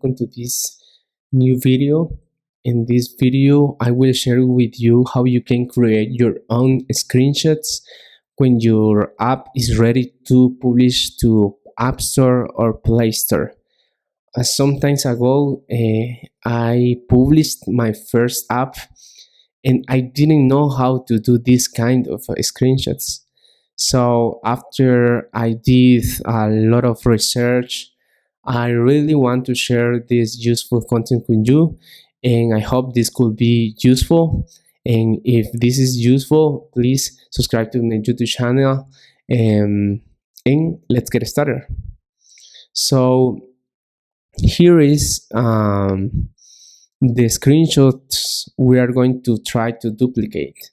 welcome to this new video. In this video, I will share with you how you can create your own screenshots when your app is ready to publish to App Store or Play Store. Some times ago, I published my first app and I didn't know how to do this kind of screenshots. So after I did a lot of research, I really want to share this useful content with you, and I hope this could be useful. And if this is useful, please subscribe to my YouTube channel, and let's get started. So here is the screenshots we are going to try to duplicate.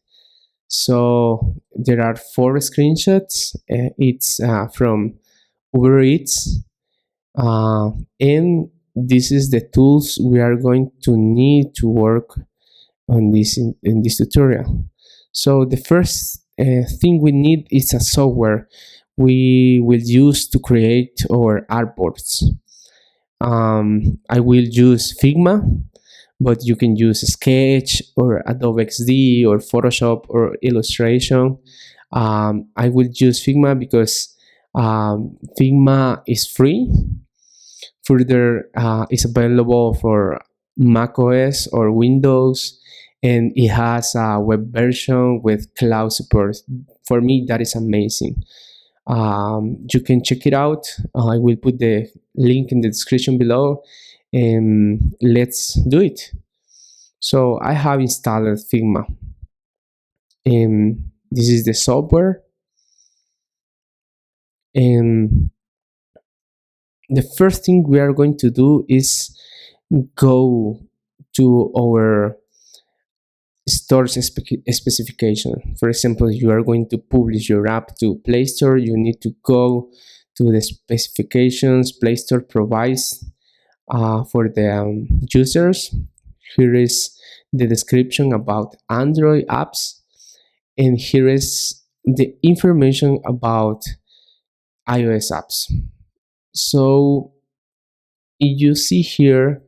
So there are 4 screenshots. It's from Uber Eats, and this is the tools we are going to need to work on this in this tutorial. So the first thing we need is a software we will use to create our artboards. I will use Figma, but you can use Sketch or Adobe XD or Photoshop or Illustration. I will use Figma because Figma is free. Further, it's available for macOS or Windows, and it has a web version with cloud support. For me, that is amazing. You can check it out. I will put the link in the description below, and let's do it. So I have installed Figma, and this is the software. And the first thing we are going to do is go to our store specification. For example, you are going to publish your app to Play Store, you need to go to the specifications Play Store provides for the users. Here is the description about Android apps, and here is the information about iOS apps. So you see here,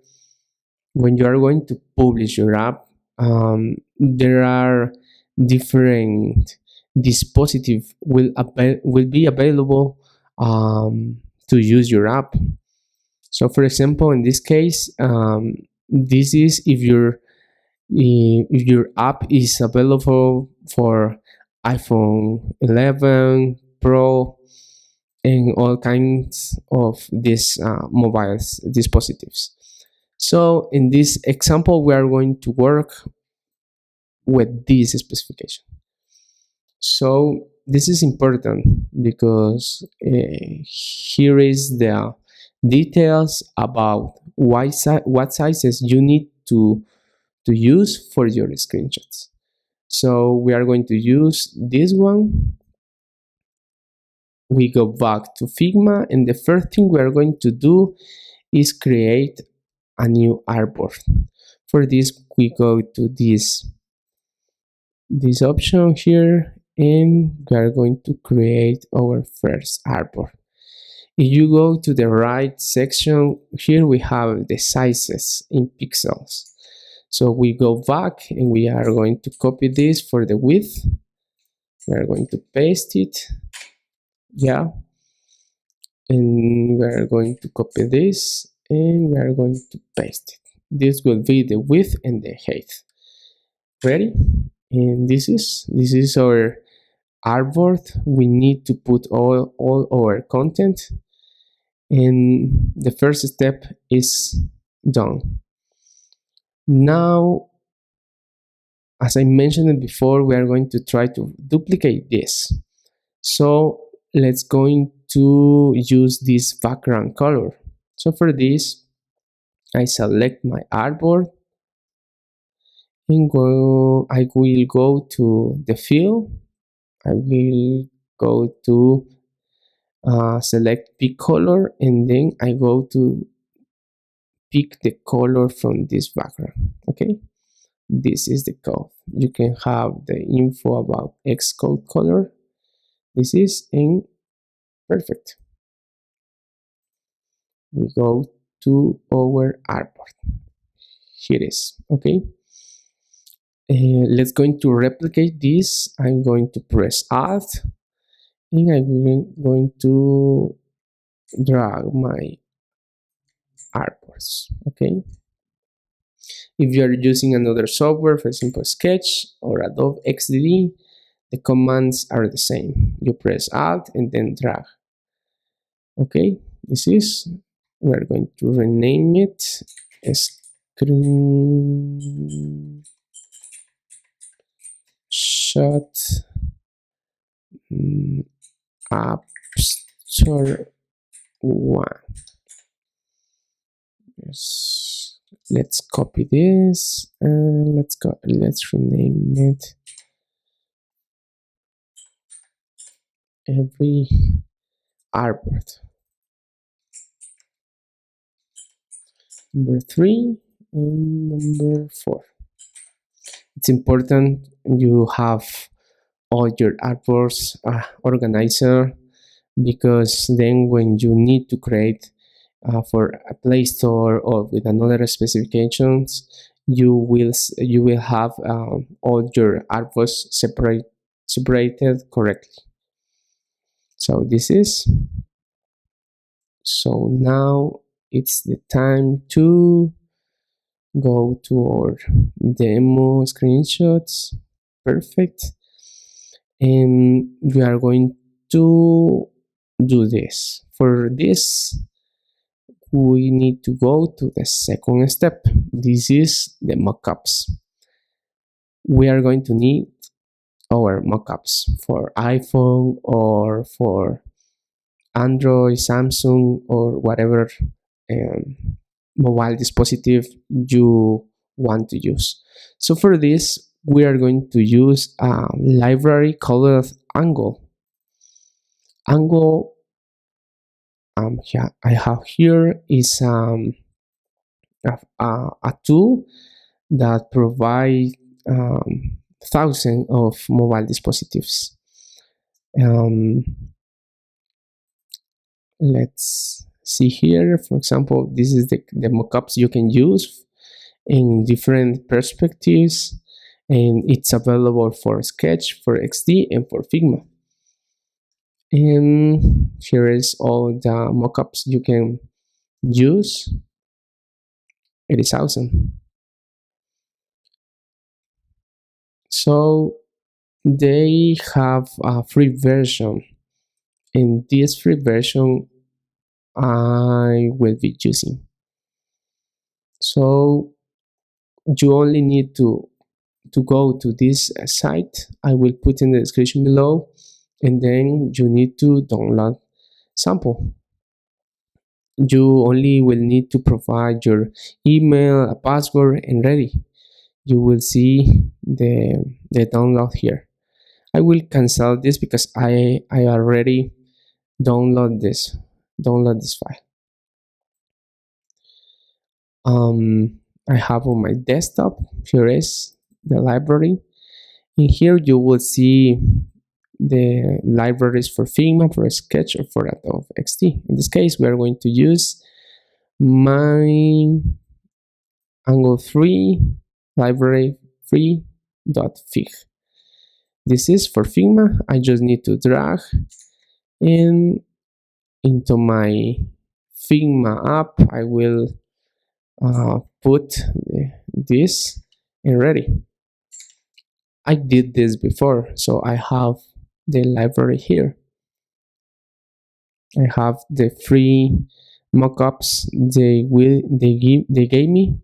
when you are going to publish your app, there are different dispositifs will be available to use your app. So for example, in this case, this is if your app is available for iPhone 11 Pro and all kinds of these mobile dispositives. So in this example, we are going to work with this specification. So this is important because here is the details about what sizes you need to use for your screenshots. So we are going to use this one. We go back to Figma, and the first thing we are going to do is create a new artboard. For this, we go to this option here, and we are going to create our first artboard. If you go to the right section, here we have the sizes in pixels. So we go back and we are going to copy this for the width. We are going to paste it. Yeah. And we are going to copy this and we are going to paste it. This will be the width and the height. Ready? And this is our artboard. We need to put all our content, and the first step is done. Now, as I mentioned before, we are going to try to duplicate this. So let's going to use this background color. So for this, I select my artboard and I will go to the fill. I will go to select pick color, and then I go to pick the color from this background. Okay, this is the code. You can have the info about Xcode color. This is in perfect. We go to our artboard. Here it is. Okay. Let's going to replicate this. I'm going to press Alt, and I'm going to drag my artboards. Okay. If you are using another software, for example Sketch or Adobe XD, the commands are the same. You press Alt and then drag. Okay, this is, we're going to rename it ScreenShot AppStore 1. Yes. Let's copy this and let's rename it every artboard. Number 3 and number 4. It's important you have all your artboards organizer, because then when you need to create for a PlayStore or with another specifications, you will have all your artboards separated correctly. So this is, so now it's the time to go to our demo screenshots. Perfect. And we are going to do this. For this, we need to go to the second step. This is the mockups. We are going to need our mockups for iPhone or for Android, Samsung, or whatever mobile dispositive you want to use. So for this, we are going to use a library called Angle. Angle, yeah, I have here is a tool that provides thousands of mobile dispositives. Let's see here. For example, this is the mockups you can use in different perspectives, and it's available for Sketch, for XD, and for Figma. And here is all the mockups you can use. It is awesome. So they have a free version. In this free version, I will be using. So you only need to go to this site. I will put in the description below, and then you need to download sample. You only will need to provide your email, a password, and ready. You will see the download here. I will cancel this because I already download this file. I have on my desktop, here is the library. In here you will see the libraries for Figma, for Sketch, or for Adobe XD. In this case, we are going to use my Angle 3 library free.fig. This is for Figma. I just need to drag in into my Figma app. I will put this and ready. I did this before, so I have the library here. I have the free mockups they gave me,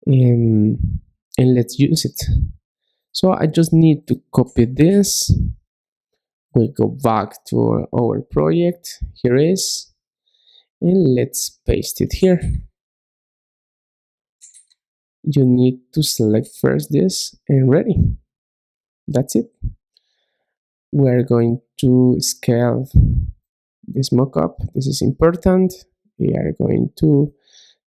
and let's use it. So I just need to copy this. We go back to our project. Here is, and let's paste it here. You need to select first this and ready. That's it. We're going to scale this mockup. This is important. We are going to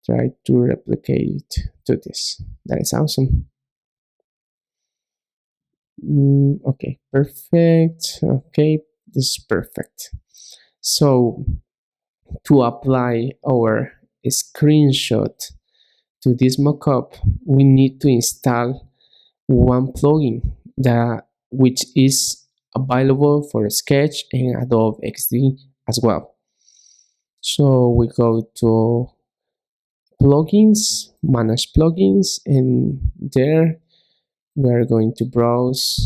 try to replicate to this. That is awesome. Okay, perfect. Okay, this is perfect. So to apply our a screenshot to this mockup, we need to install one plugin that which is available for Sketch and Adobe XD as well. So we go to plugins, manage plugins, and there we are going to browse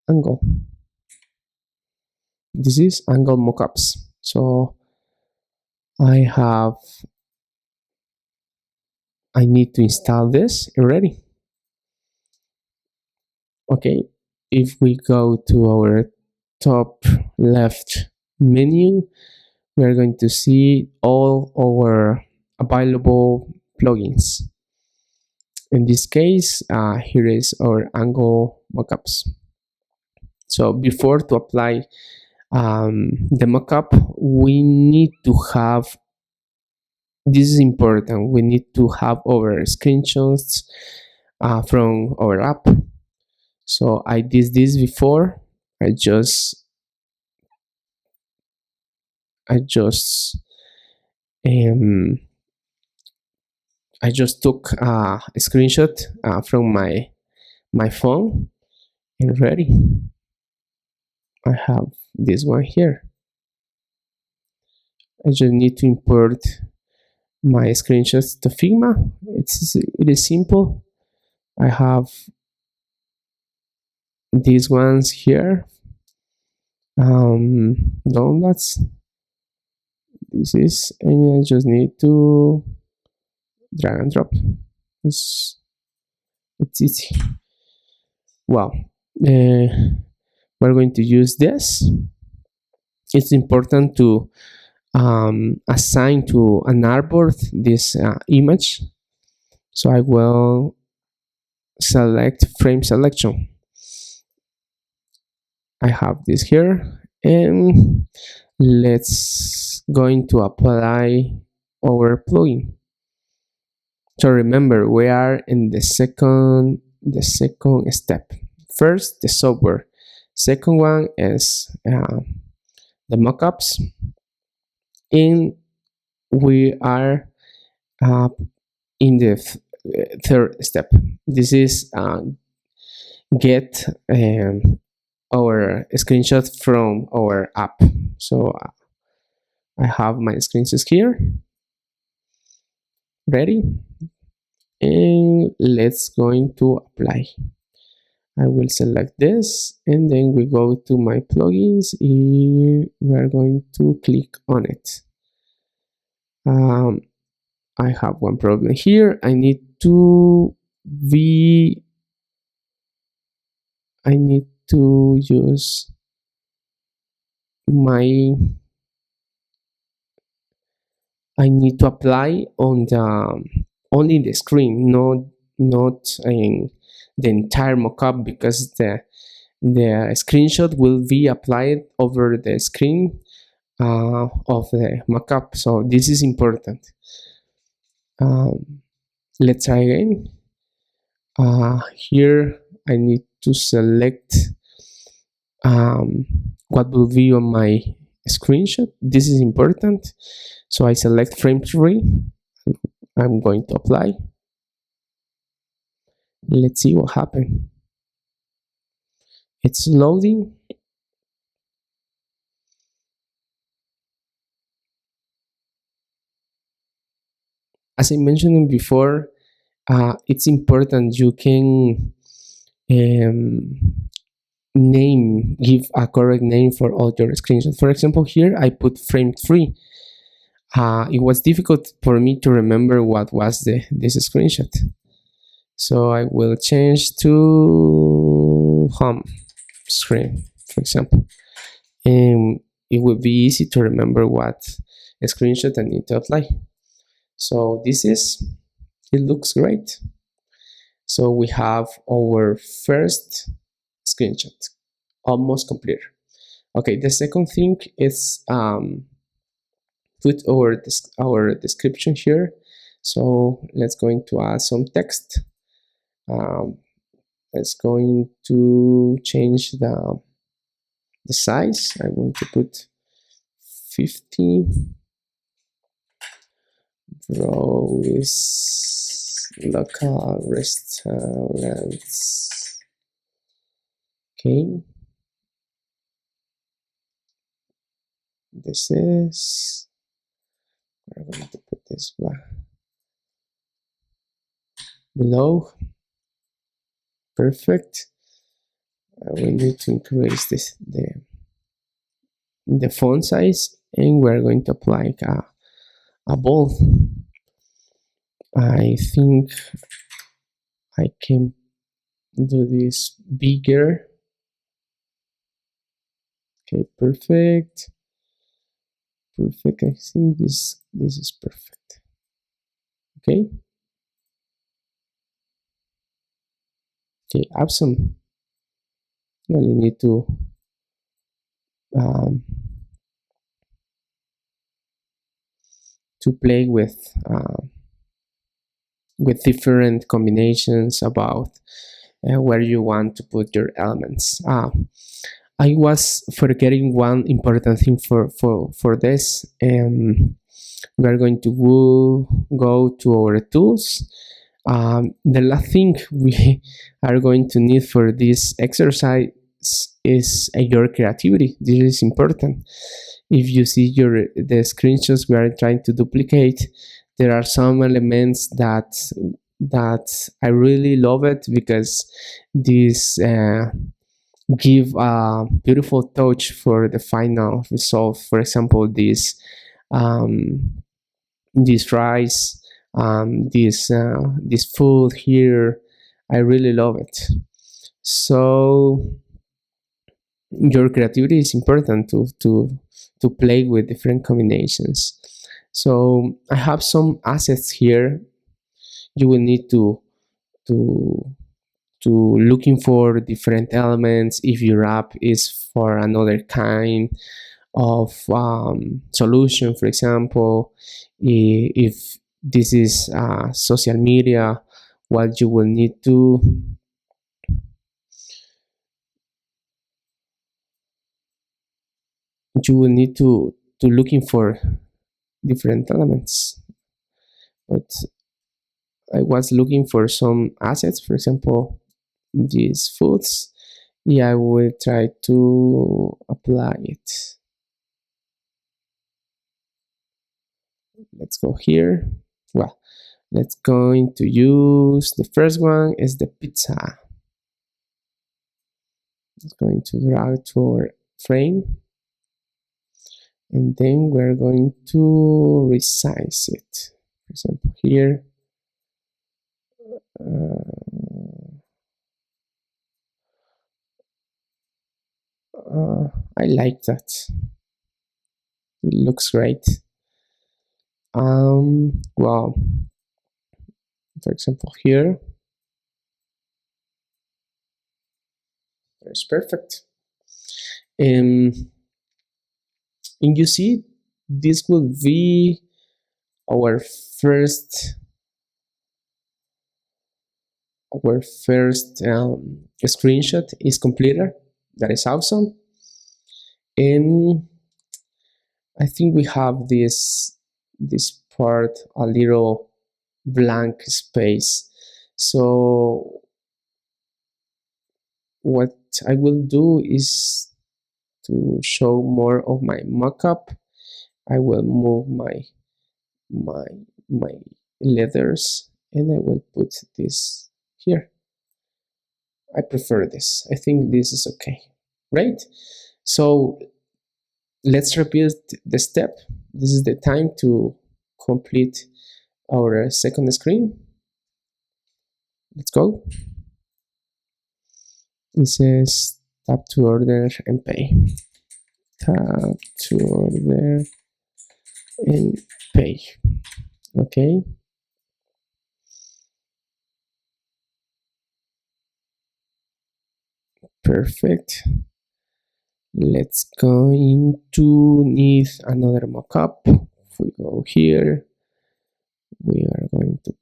Angle. This is Angle Mockups. So I need to install this already. Okay, if we go to our top left menu, we are going to see all our available plugins. In this case, here is our Angle Mockups. So before to apply the mockup, we need to have, this is important, we need to have our screenshots from our app. So I did this before. I just um, took a screenshot from my phone, and ready. I have this one here. I just need to import my screenshots to Figma. It is simple. I have these ones here. Downloads. This is, and I just need to drag and drop. It's easy. Wow. We're going to use this. It's important to assign to an artboard this image. So I will select frame selection. I have this here, and let's going to apply our plugin. So remember, we are in the second step. First, the software. Second one is the mockups, and we are in the third step. This is get our screenshot from our app. So I have my screenshots here ready, and let's going to apply. I will select this, and then we go to my plugins. We are going to click on it. I have one problem here. I need to use I need to apply on the only the screen, not in the entire mockup, because the screenshot will be applied over the screen of the mockup. So this is important. Let's try again. Here I need to select what will be on my screenshot. This is important. So I select frame 3. I'm going to apply. Let's see what happened. It's loading. As I mentioned before, it's important you can give a correct name for all your screenshots. For example, here I put frame 3. It was difficult for me to remember what was this screenshot. So I will change to home screen, for example. And it will be easy to remember what screenshot I need to apply. So it looks great. So we have our first screenshot almost complete. Okay, the second thing is put our description here. So let's going to add some text. Let's going to change the size. I'm going to put 50 rows local restaurants. Okay, this is, we're going to put this below. Perfect. We need to increase the font size, and we're going to apply a bold. I think I can do this bigger. Okay, perfect. Perfect. I think this is perfect. Okay. Okay, awesome. You only need um, to play with different combinations about where you want to put your elements. I was forgetting one important thing for this. We are going to go to our tools. The last thing we are going to need for this exercise is your creativity. This is important. If you see the screenshots we are trying to duplicate, there are some elements that I really love it because this give a beautiful touch for the final result. For example, um, this rice, this food here, I really love it. So your creativity is important to play with different combinations. So I have some assets here. You will need to to looking for different elements if your app is for another kind of solution. For example, if this is social media, what you will need to looking for different elements. But I was looking for some assets, for example, these foods. Yeah, I will try to apply it. Let's go here. Well, let's going to use the first one is the pizza. It's going to drag to our frame, and then we're going to resize it. For example, here. I like that. It looks great. Well, for example, here, it's perfect. Um, and you see, this will be our first screenshot is completed. That is awesome. And I think we have this part a little blank space. So what I will do is to show more of my mockup. I will move my my letters, and I will put this here. I prefer this. I think this is okay, right? So let's repeat the step. This is the time to complete our second screen. Let's go. It says tap to order and pay. Tap to order and pay. Okay. Perfect. Let's going to need another mockup. If we go here, we are going to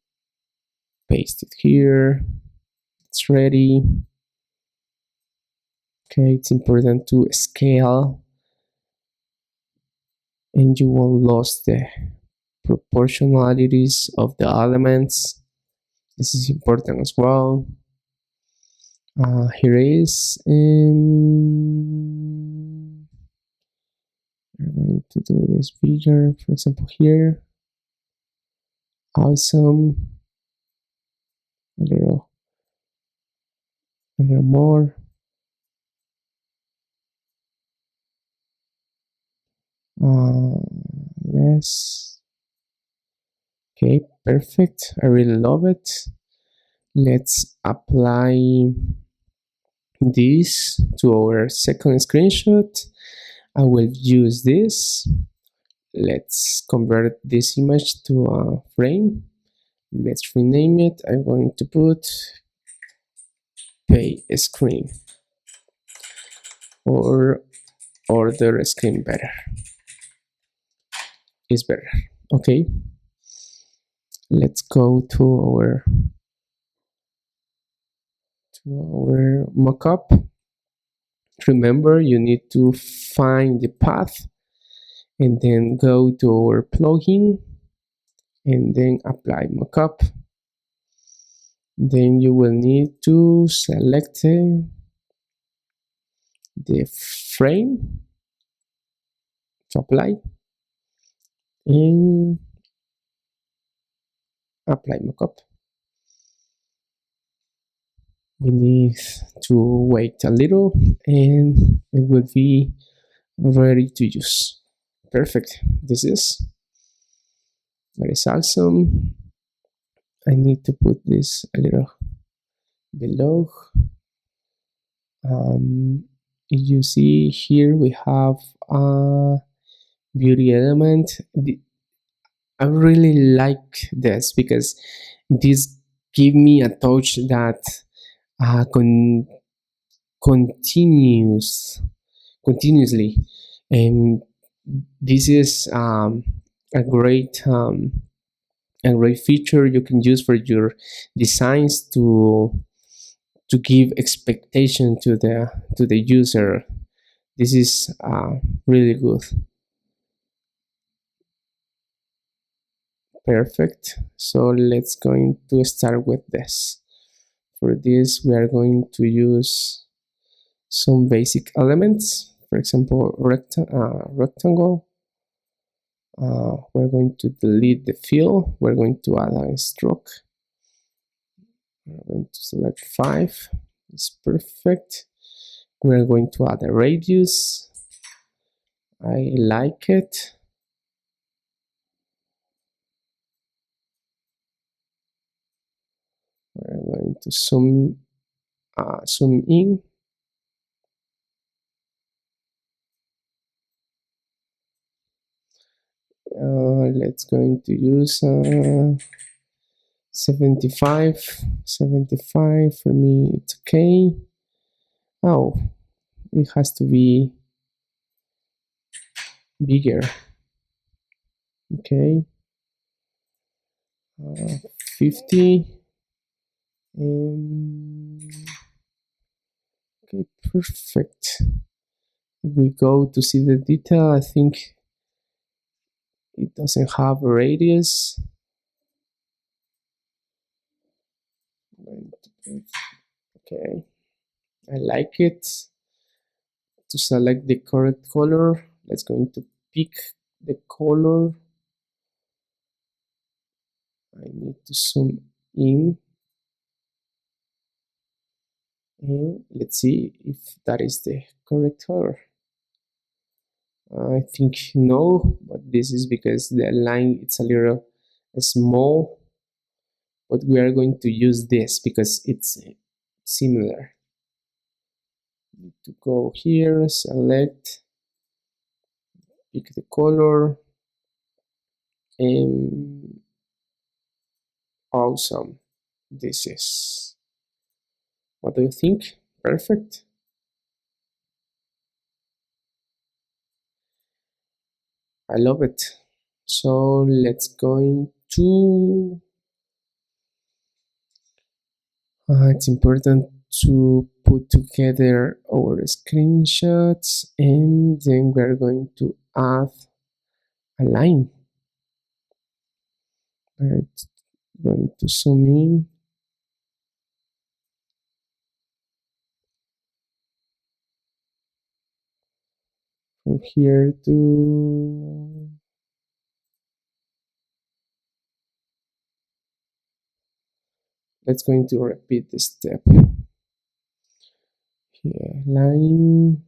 paste it here. It's ready. Okay, it's important to scale and you won't lose the proportionalities of the elements. This is important as well. Here is, we're going to do this bigger, for example here. Awesome. A little more. Yes. Okay, perfect. I really love it. Let's apply this to our second screenshot. I will use this. Let's convert this image to a frame. Let's rename it. I'm going to put pay screen or order screen better. Is better. Okay. Let's go to our mockup. Remember, you need to find the path and then go to our plugin and then apply mockup. Then you will need to select the frame to apply and apply mockup. We need to wait a little and it will be ready to use. Perfect. This is very awesome. I need to put this a little below. You see here we have a beauty element. I really like this because this give me a touch that continuously, and this is a great feature you can use for your designs to give expectation to the user. This is really good. Perfect. So let's going to start with this. For this we are going to use some basic elements, for example rectangle. We're going to delete the fill. We're going to add a stroke. We're going to select 5. It's perfect. We're going to add a radius. I like it. We're going to zoom in. Let's going to use 75 for me. It's okay. Oh, it has to be bigger. Okay, 50 and okay, perfect. If we go to see the detail, I think it doesn't have a radius. Okay, I like it. To select the correct color, let's going to pick the color. I need to zoom in and let's see if that is the correct color. I think no, but this is because the line it's a little small, but we are going to use this because it's similar. Need to go here, select, pick the color, and awesome. This is, what do you think? Perfect. I love it. So let's go to it's important to put together our screenshots, and then we're going to add align. We're going to zoom in. From here to let's going to repeat the step. Here, line.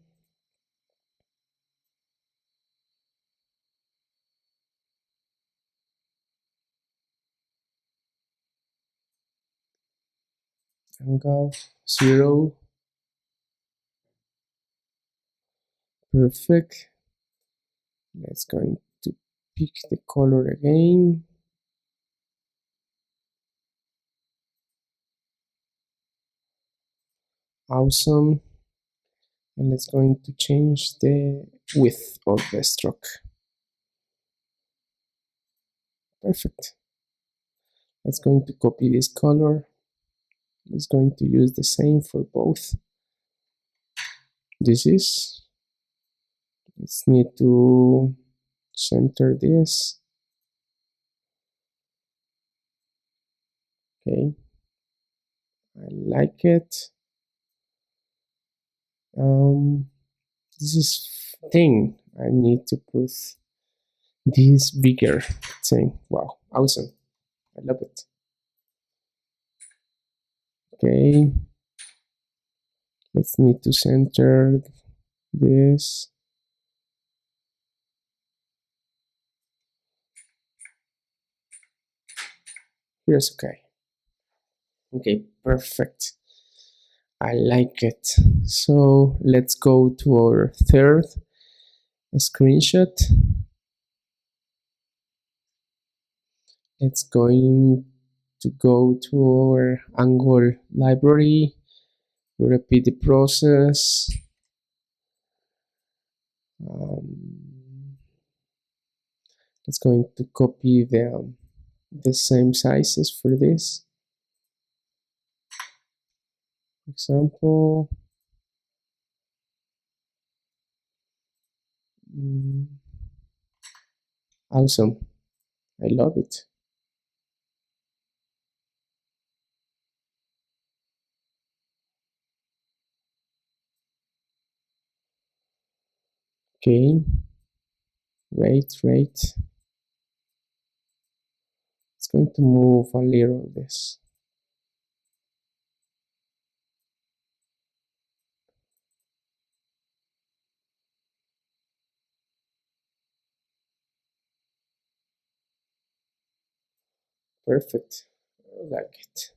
Angle 0. Perfect. Let's going to pick the color again. Awesome. And let's going to change the width of the stroke. Perfect. Let's going to copy this color. Let's going to use the same for both. Let's need to center this. Okay, I like it. This is thing. I need to put this bigger thing. Wow, awesome. I love it. Okay, let's need to center this. Here's okay. Okay, perfect. I like it. So let's go to our third screenshot. It's going to go to our angle library. We repeat the process. It's going to copy the same sizes for this. For example, awesome. I love it. Okay, wait. It's going to move a little this. Perfect. I like it.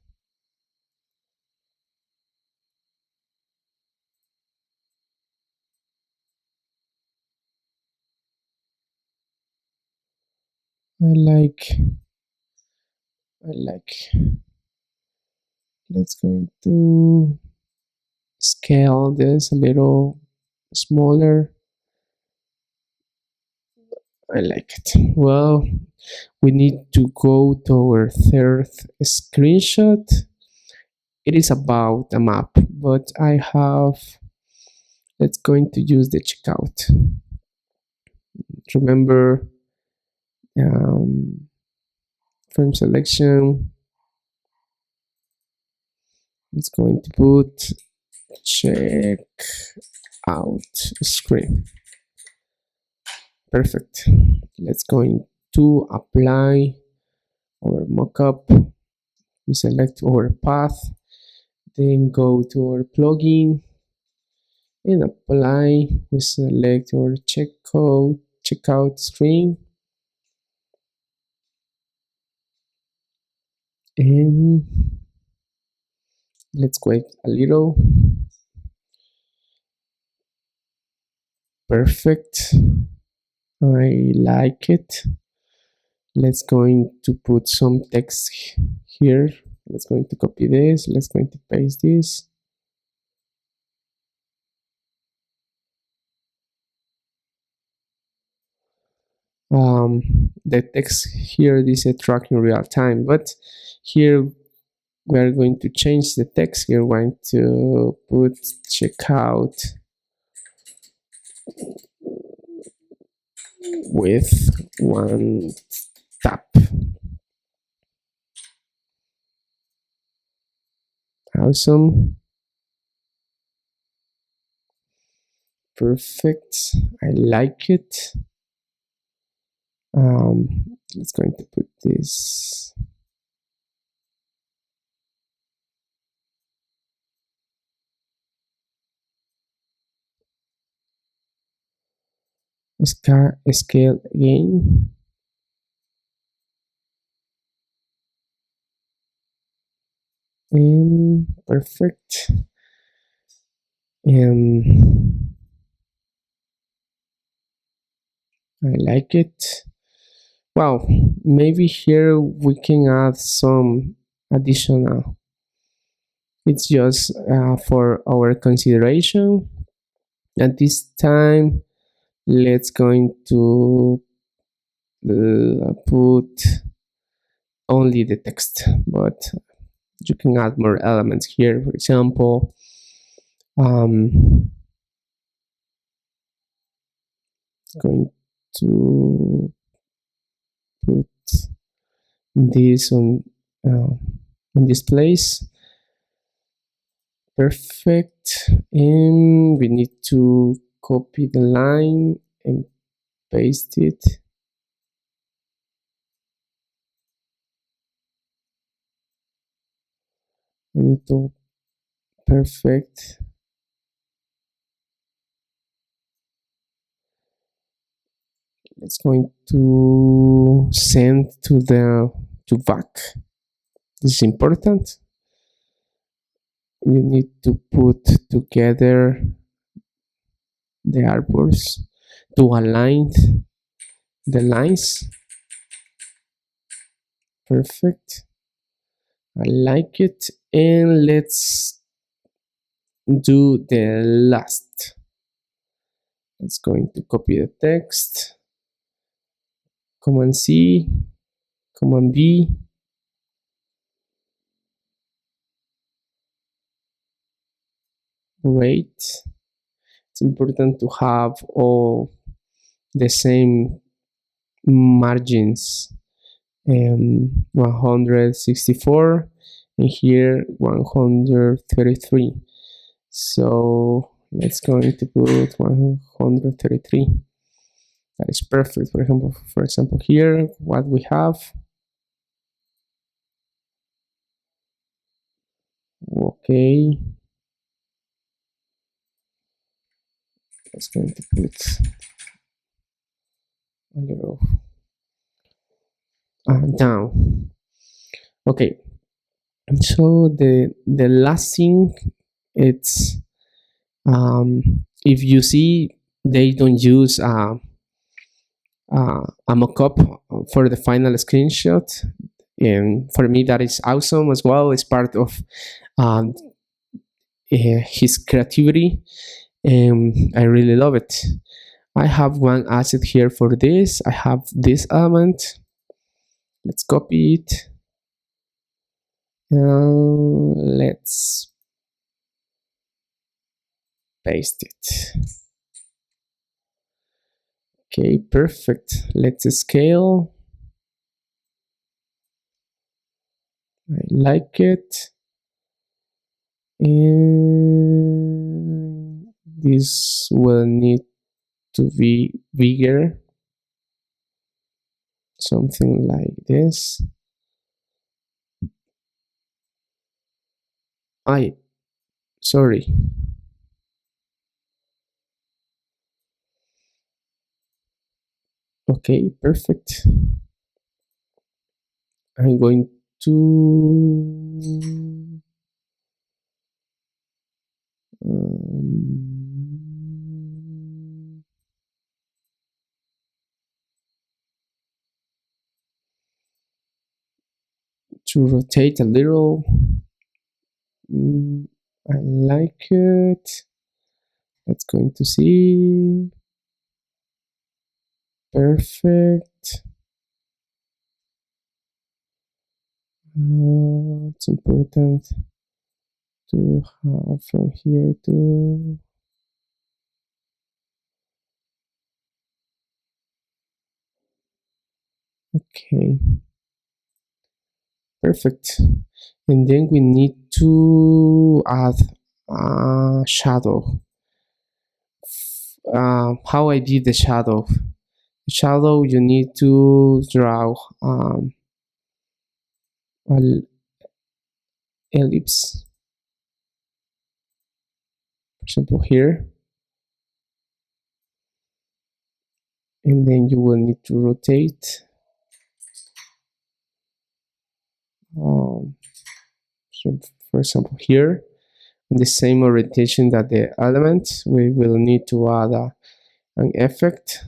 I like. Let's going to scale this a little smaller. I like it. Well, we need to go to our third screenshot. It is about a map, but I have, let's going to use the checkout. Remember, from selection, it's going to put check out screen. Perfect. Let's going to apply our mockup. We select our path, then go to our plugin and apply. We select our checkout screen, and let's wait a little. Perfect. I like it. Let's going to put some text here. Let's going to copy this. Let's going to paste this. The text here is a track in real time, but here we're going to change the text. We're going to put checkout with one tap. Awesome. Perfect. I like it. Let's going to put this. Scale again. Perfect. I like it. Wow, maybe here we can add some additional. It's just for our consideration. At this time, let's going to put only the text, but you can add more elements here. For example, going to put this on this place. Perfect. And we need to copy the line and paste it. I need to perfect. It's going to send to back. This is important. You need to put together the arbors to align the lines. Perfect. I like it. And let's do the last. It's going to copy the text. Command C, Command V. Great. It's important to have all the same margins. 164 and here 133. So let's going to put 133. That is perfect. For example, here what we have. Okay. Let's going to put a little down. Okay. So the last thing, it's if you see they don't use a mockup for the final screenshot, and for me that is awesome as well. It's part of um, his creativity, and I really love it. I have one asset here for this. I have this element. Let's copy it. Let's paste it. Okay, perfect. Let's scale. I like it. And this will need to be bigger. Something like this. Sorry. Okay, perfect. I'm going to rotate a little. I like it. Let's going to see. Perfect. It's important to have from here. To Okay, perfect. And then we need to add a shadow. How I did the shadow. The shadow, you need to draw an ellipse, for example here, and then you will need to rotate. Um, so for example here, in the same orientation that the element, we will need to add an effect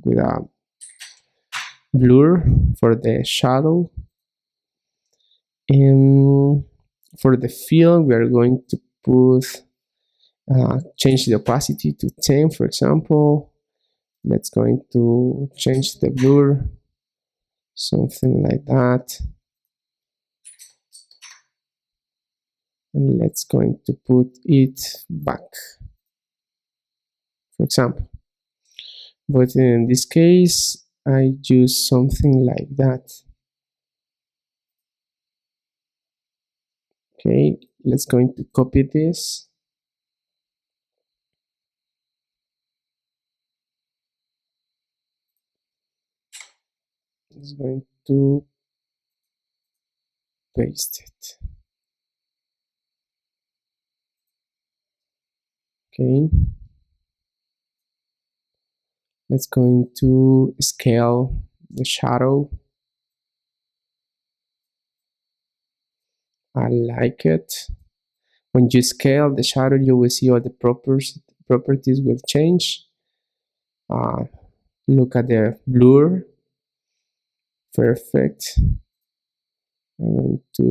with a blur for the shadow. And for the fill, we are going to put change the opacity to 10, for example. Let's going to change the blur, something like that. And let's going to put it back, for example. But in this case, I use something like that. Okay, let's going to copy this. It's going to paste it. Okay, let's going to scale the shadow. I like it. When you scale the shadow, you will see all the properties will change. Look at the blur. Perfect. I'm going to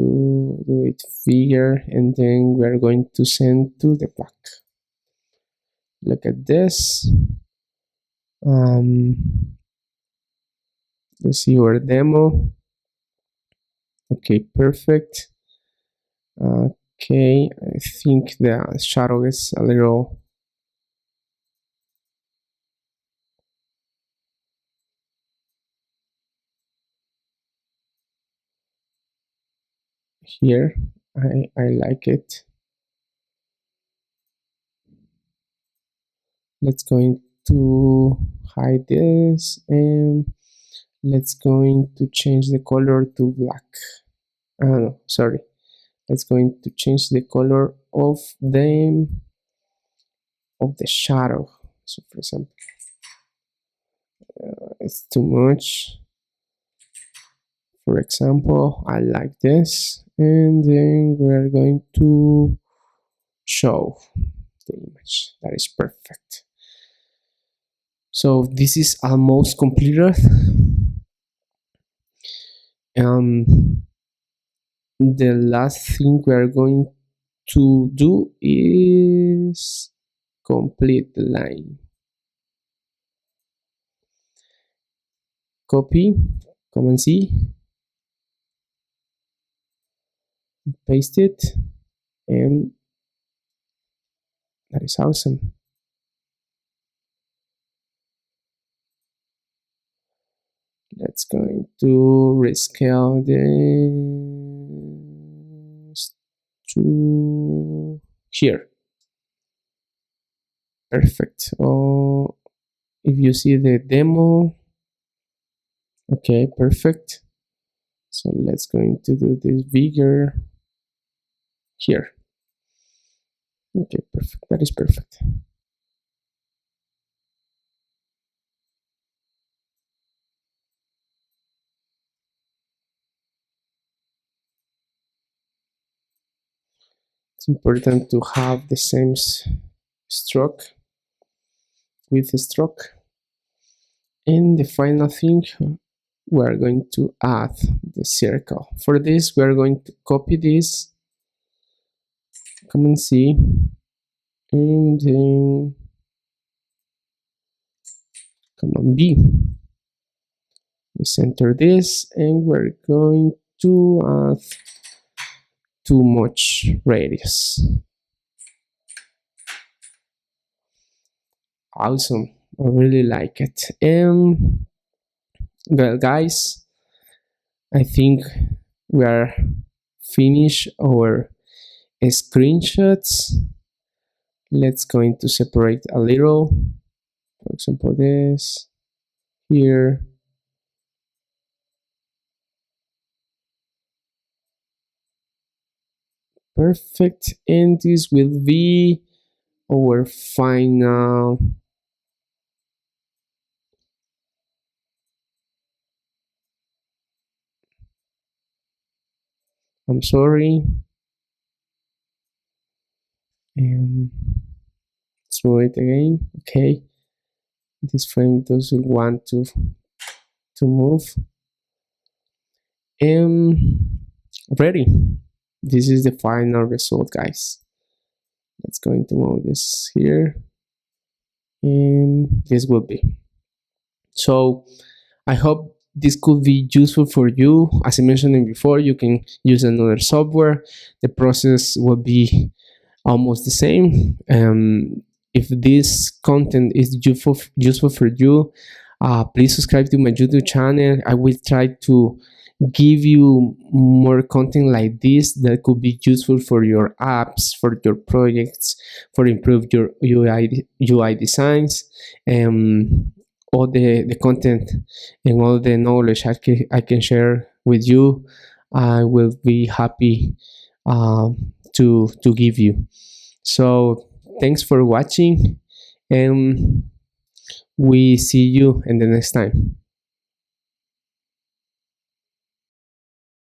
do it bigger, and then we're going to send to the back. Look at this. Let's see our demo. Okay, perfect. Okay, I think the shadow is a little here. I like it. Let's going to hide this, and let's going to change the color to black. No, sorry. Let's going to change the color of the shadow. So for example, it's too much. For example, I like this, and then we're going to show the image. That is perfect. So this is almost completed. The last thing we are going to do is complete the line. Copy, Command C, paste it, and that is awesome. Let's going to rescale this to here. Perfect. Oh, if you see the demo, okay, perfect. So let's going to do this bigger here. Okay, perfect. That is perfect. It's important to have the same stroke with the stroke. And the final thing, we are going to add the circle. For this, we are going to copy this, Command C, and then Command B. We center this, and we're going to add too much radius. Awesome, I really like it. And Well, guys, I think we are finished our screenshots. Let's going to separate a little. For example, this here. Perfect. And this will be our final. I'm sorry. Um, let's move it again. Okay. This frame doesn't want to move. Ready. This is the final result, guys. Let's going to move this here, and this will be. So I hope this could be useful for you. As I mentioned before, you can use another software. The process will be almost the same. If this content is useful for you, please subscribe to my YouTube channel. I will try to give you more content like this that could be useful for your apps, for your projects, for improve your UI designs, all the content and all the knowledge I can share with you. I will be happy to give you. So thanks for watching, and we see you in the next time.